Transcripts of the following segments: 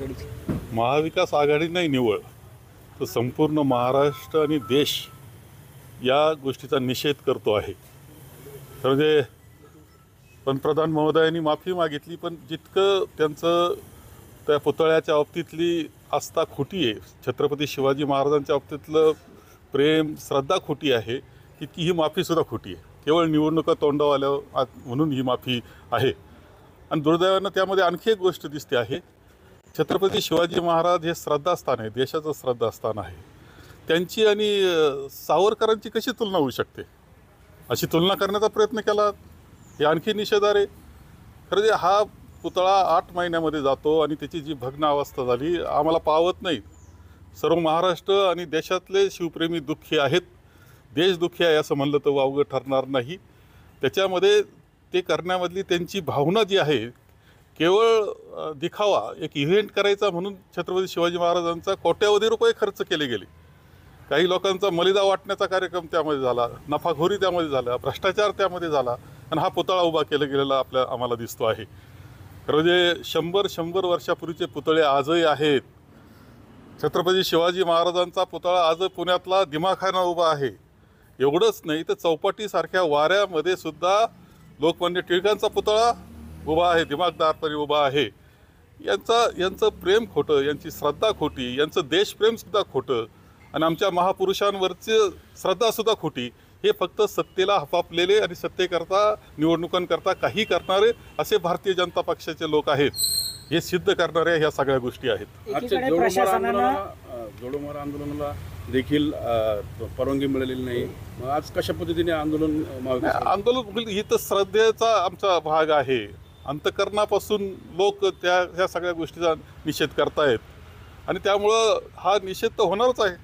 आघाडीची? महाविकास आघाडी नाही निवळ, तर संपूर्ण महाराष्ट्र आणि देश या गोष्टीचा निषेध करतो आहे. म्हणजे पंतप्रधान महोदयांनी माफी मागितली, पण जितकं त्यांचं त्या पुतळ्याच्या बाबतीतली आस्था खोटी आहे, छत्रपती शिवाजी महाराजांच्या बाबतीतलं प्रेम श्रद्धा खोटी आहे, तितकी ही माफीसुद्धा खोटी आहे. केवळ निवडणुका तोंडावर म्हणून ही माफी आहे. आणि दुर्दैवानं त्यामध्ये आणखी एक गोष्ट दिसते आहे, छत्रपती शिवाजी महाराज हे श्रद्धास्थान आहे, देशाचं श्रद्धास्थान आहे. त्यांची आणि सावरकरांची कशी तुलना होऊ शकते? अशी तुलना करण्याचा प्रयत्न केला, हे आणखी निषेधार्ह आहे. खरं जे हा पुतळा 8 महिन्यामध्ये जातो आणि त्याची जी भग्न अवस्था झाली, आम्हाला पावत नाही. सर्व महाराष्ट्र आणि देशातले शिवप्रेमी दुःखी आहेत, देश दुःखी आहे असं म्हणलं तर वावगं ठरणार नाही. त्याच्यामध्ये ते करण्यामधली त्यांची भावना जी आहे, केवळ दिखावा, एक इव्हेंट करायचा म्हणून छत्रपती शिवाजी महाराजांचा कोट्यावधी रुपये खर्च केले गेले. काही लोकांचा मलिदा वाटण्याचा कार्यक्रम त्यामध्ये झाला, नफाखोरी त्यामध्ये झाला, भ्रष्टाचार त्यामध्ये झाला आणि हा पुतळा उभा केला गेलेला आम्हाला दिसतो आहे. म्हणजे 100 वर्षापूर्वीचे पुतळे आजही आहेत. छत्रपती शिवाजी महाराजांचा पुतळा आज पुण्यातला दिमाखाना उभा आहे. एवढंच नाही तर चौपाटीसारख्या वाऱ्यामध्ये सुद्धा लोकमान्य टिळकांचा पुतळा उभा आहे, दिमागदारपणे उभा आहे. यांचं प्रेम खोटं, यांची श्रद्धा खोटी, यांचं देशप्रेमसुद्धा खोटं आणि आमच्या महापुरुषांवरची श्रद्धासुद्धा खोटी. हे फक्त सत्तेला हपापलेले आणि सत्तेकरता निवडणुकांकरता काही करणारे असे भारतीय जनता पक्षाचे लोक आहेत. हे सिद्ध करणाऱ्या ह्या सगळ्या गोष्टी आहेत. आजच्या जोडोमार आंदोलनाला देखील परवानगी मिळालेली नाही. मग आज कशा पद्धतीने आंदोलन ही तर श्रद्धेचा आमचा भाग आहे. अंतकरणापासून लोक ह्या सगळ्या गोष्टीचा निषेध करतायत आणि त्यामुळं हा निषेध तर होणारच आहे.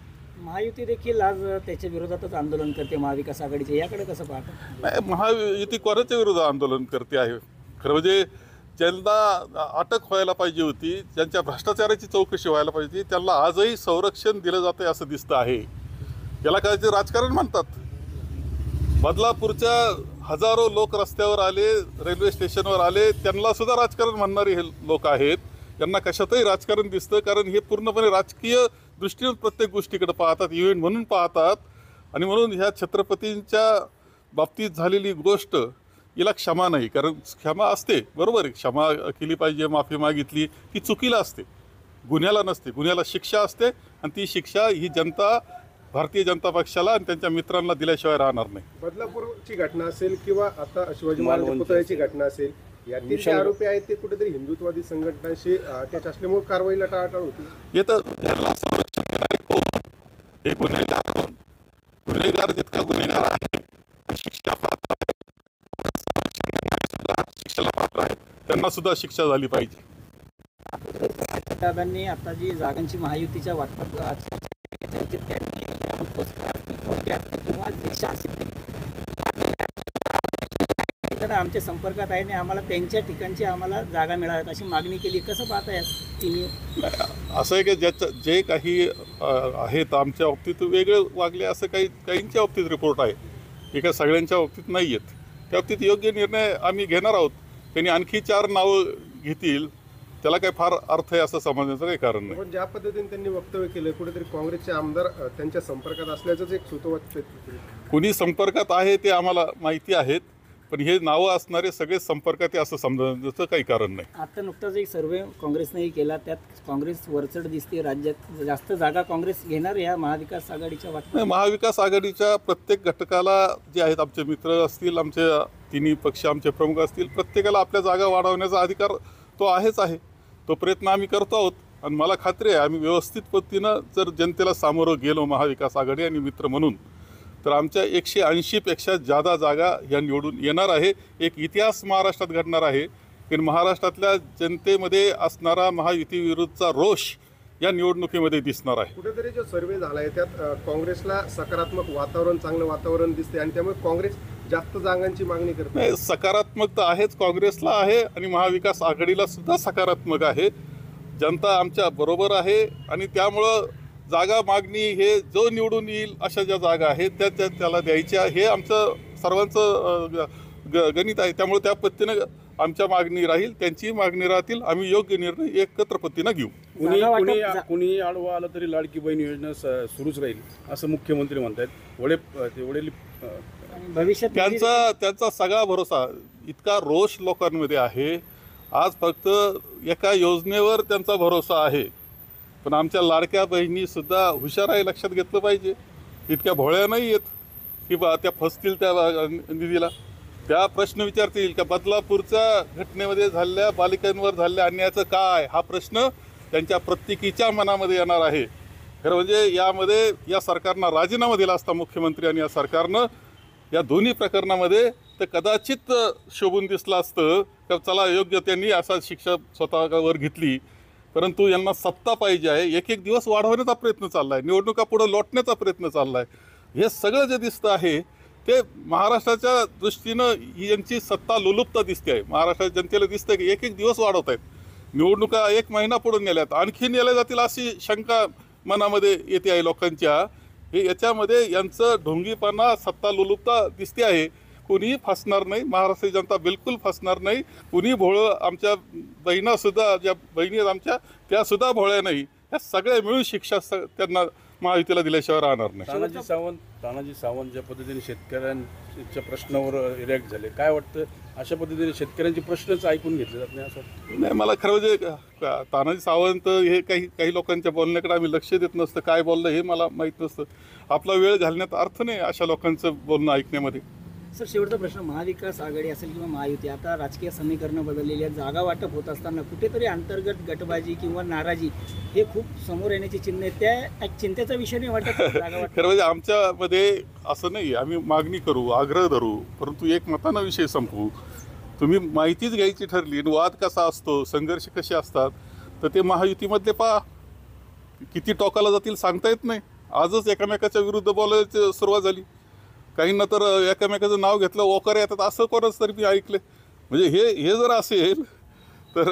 महायुती देखील आज त्याच्या विरोधातच आंदोलन करते, महाविकास आघाडीचे. याकडे कसं पाहता? नाही, महायुती कोणाच्या विरोधात आंदोलन करते आहे? खरं म्हणजे ज्यांना अटक व्हायला पाहिजे होती, ज्यांच्या भ्रष्टाचाराची चौकशी व्हायला पाहिजे होती, त्यांना आजही संरक्षण दिलं जातं असं दिसतं आहे. याला काय ते राजकारण म्हणतात. बदलापूरच्या हजारो लोक रस्त्यावर आले, रेल्वे स्टेशनवर आले, त्यांना सुद्धा राजकारण म्हणणारे हे लोक आहेत. त्यांना कशातही राजकारण दिसतं, कारण हे पूर्णपणे राजकीय दृष्टीने प्रत्येक गोष्टीकडे पाहतात, इव्हेंट म्हणून पाहतात. आणि म्हणून ह्या छत्रपतींच्या बाबतीत झालेली गोष्ट हिला क्षमा नाही. कारण क्षमा असते, बरोबर आहे, क्षमा केली पाहिजे, माफी मागितली की चुकीला असते, गुन्ह्याला नसते. गुन्ह्याला शिक्षा असते आणि ती शिक्षा ही जनता, भारतीय जनता पक्षाला आणि त्यांच्या मित्रांना दिल्याशिवाय राहणार नाही. बदलापूरची घटना असेल किंवा आता शिवाजी महाराज पुतळ्याची घटना असेल, यातील जे आरोपी आहेत ते कुठेतरी हिंदुत्ववादी संघटनांशी अटॅच असल्यामुळे कारवाईला टाळाटाळ होती. येतं याला संरक्षण देणारे कोण? हे गुन्हेगार जितका गुन्हेगार आहे, शिक्षा पात्र आहे, शिक्षेला पात्र आहे, त्यांना सुद्धा शिक्षा झाली पाहिजे. दादांनी आता जी जागांची महायुतीच्या वाटपात तर आमच्या संपर्कात आहे आणि आम्हाला त्यांच्या ठिकाणची आम्हाला जागा मिळाव्यात अशी मागणी केली. कसं पाहता यात तिन्ही? असं आहे की जे काही आहेत आमच्या बाबतीत वेगळे वागले असं काहींच्या बाबतीत रिपोर्ट आहे, एका सगळ्यांच्या बाबतीत नाही आहेत. त्या बाबतीत योग्य निर्णय आम्ही घेणार आहोत. त्यांनी आणखी 4 नावं घेतील, त्याला काही फार अर्थ आहे असं समजण्याचं काही कारण नाही. पण ज्या पद्धतीने त्यांनी वक्तव्य केलं, कुठेतरी काँग्रेसचे आमदार त्यांच्या संपर्कात असल्याचंच एक सुतोवाच. कुणी संपर्कात आहे ते आम्हाला माहिती आहेत, पण हे नावं असणारे सगळे संपर्कात आहे असं समजण्याचं काही कारण नाही. आता नुकताच एक सर्वे काँग्रेसनेही केला, त्यात काँग्रेस वरचढ दिसते. राज्यात जास्त जागा काँग्रेस घेणार या महाविकास आघाडीच्या वाटपात? महाविकास आघाडीच्या प्रत्येक घटकाला जे आहेत, आमचे मित्र असतील, आमचे तिन्ही पक्ष आमचे प्रमुख असतील, प्रत्येकाला आपल्या जागा वाढवण्याचा अधिकार तो आहेच आहे. तो प्रयत्न आम्ही करतो आहोत आणि मला खात्री आहे आम्ही व्यवस्थित पद्धतीनं जर जनतेला सामोरं गेलो महाविकास आघाडी आणि मित्र म्हणून, तर आमच्या 180पेक्षा जादा जागा ह्या निवडून येणार आहे. एक इतिहास महाराष्ट्रात घडणार आहे की महाराष्ट्रातल्या जनतेमध्ये असणारा महायुतीविरुद्धचा रोष या निवडणुकीमध्ये दिसणार आहे. कुठेतरी जो सर्वे झाला आहे त्यात काँग्रेसला सकारात्मक वातावरण, चांगलं वातावरण दिसते आणि त्यामुळे काँग्रेस जास्त जागांची मागणी करते. सकारात्मक तर आहेच, काँग्रेसला आहे आणि महाविकास आघाडीला सुद्धा सकारात्मक आहे. जनता आमच्या बरोबर आहे आणि त्यामुळं जागा मागणी हे जो निवडून येईल अशा ज्या जागा आहेत त्याला द्यायच्या, हे आमचं सर्वांचं गणित आहे. त्यामुळे त्या पद्धतीनं आमच्या मागणी राहील, त्यांची मागणी राहतील. आम्ही योग्य निर्णय एकत्र पद्धतीनं घेऊ. कुणी आडवा आलं तरी लाडकी बहीण योजना सुरूच राहील असं मुख्यमंत्री म्हणतात. वडील भविष्यात त्यांचा सगळा भरोसा, इतका रोष लोकांमध्ये आहे. आज फक्त एका योजनेवर त्यांचा भरोसा आहे, पण आमच्या लाडक्या बहिणी सुद्धा हुशार आहे, लक्षात घेतलं पाहिजे. इतक्या भोळ्या नाही आहेत की बा त्या फसतील त्या निधीला. त्या प्रश्न विचारतील का बदलापूरच्या घटनेमध्ये झालेल्या बालिकांवर झालेल्या अन्यायाचं काय, हा प्रश्न त्यांच्या प्रत्येकीच्या मनामध्ये येणार आहे. खरं म्हणजे यामध्ये या सरकारनं राजीनामा दिला असता मुख्यमंत्री आणि या सरकारनं या दोन्ही प्रकरणामध्ये, तर कदाचित शोभून दिसलं असतं का चला योग्य त्यांनी असा शिक्षा स्वतःवर घेतली. परंतु यांना सत्ता पाहिजे आहे, एक एक दिवस वाढवण्याचा प्रयत्न चालला आहे, निवडणुका पुढं लोटण्याचा प्रयत्न चालला आहे. हे सगळं जे दिसतं आहे ते महाराष्ट्राच्या दृष्टीनं यांची सत्ता लोलुपता दिसते आहे. महाराष्ट्राच्या जनतेला दिसतं की एक एक दिवस वाढवत आहेत, निवडणुका एक महिना पुढे नेल्यात, आणखी नेल्या जातील अशी शंका मनामध्ये येते आहे लोकांच्या. हे याच्यामध्ये यांचं ढोंगीपणा, सत्ता लोलुपता दिसते आहे. कुणीही फसणार नाही, महाराष्ट्राची जनता बिलकुल फसणार नाही. कुणी भोळं, आमच्या बहिणासुद्धा, ज्या बहिणी आहेत आमच्या, त्यासुद्धा भोळ्या नाही. ह्या सगळ्या मिळून शिक्षा त्यांना महायुतीला दिल्याशिवाय राहणार नाही. तानाजी सावंत ज्या पद्धतीने शेतकऱ्यांच्या प्रश्नावर रिॲक्ट झाले, काय वाटतं अशा पद्धतीने शेतकऱ्यांचे प्रश्नच ऐकून घेतले जात नाही असं? नाही, मला खरं म्हणजे तानाजी सावंत हे काही लोकांच्या बोलण्याकडे आम्ही लक्ष देत नसतं, काय बोललं हे मला माहीत नसतं. आपला वेळ घालण्यात अर्थ नाही अशा लोकांचं बोलणं ऐकण्यामध्ये. सर, शेवटचा प्रश्न, महाविकास आघाडी असेल किंवा महायुती, आता राजकीय समीकरणं बदललेली आहेत, जागा वाटप होत असताना कुठेतरी अंतर्गत गटबाजी किंवा नाराजी हे खूप समोर येण्याची चिन्ह आहेत. त्या चिंतेचा विषय नाही वाटत जागा वाटप? खरं म्हणजे आमच्यामध्ये असं नाही, आम्ही मागणी करू, आग्रह धरू, परंतु एक मतानं विषय संपवू. तुम्ही माहितीच घ्यायची ठरली, वाद कसा असतो, संघर्ष कसे असतात, तर ते महायुतीमधले पहा. किती टोकाला जातील सांगता येत नाही. आजच एकमेकाच्या विरुद्ध बोलायची सुरुवात झाली. काहींना तर एकमेकाचं नाव घेतलं, ओकर येतात असं कोणाच तरी मी ऐकलं. म्हणजे हे जर असेल तर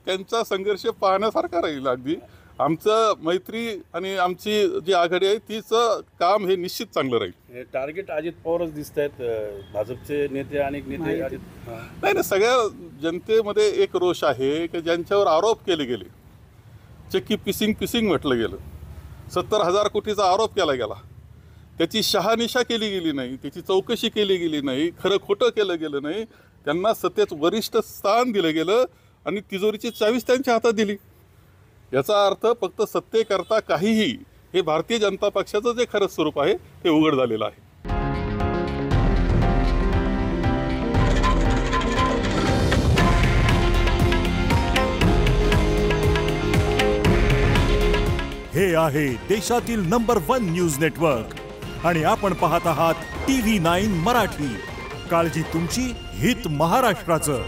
त्यांचा संघर्ष पाहण्यासारखा राहील. अगदी आमचं मैत्री आणि आमची जी आघाडी आहे तिचं काम हे निश्चित चांगलं राहील. टार्गेट अजित पवारच दिसत आहेत, भाजपचे नेते, अनेक नेते. नाही, सगळ्या जनतेमध्ये एक रोष आहे की ज्यांच्यावर आरोप केले गेले, चक्की पिसिंग म्हटलं गेलं, 70,000 कोटीचा आरोप केला गेला, त्याची शहानिशा केली गेली नाही, त्याची चौकशी केली गेली नाही, खरं खोटं केलं गेलं नाही, त्यांना सत्तेत वरिष्ठ स्थान दिलं गेलं आणि तिजोरीची चावीच त्यांच्या हातात दिली. याचा अर्थ फक्त सत्तेकरता काहीही, हे भारतीय जनता पक्षाचं जे खरं स्वरूप आहे ते उघड झालेलं आहे. हे आहे देशातील नंबर 1 न्यूज नेटवर्क आणि आपण पाहत आहात TV9 मराठी. काळजी तुमची, हित महाराष्ट्राचं.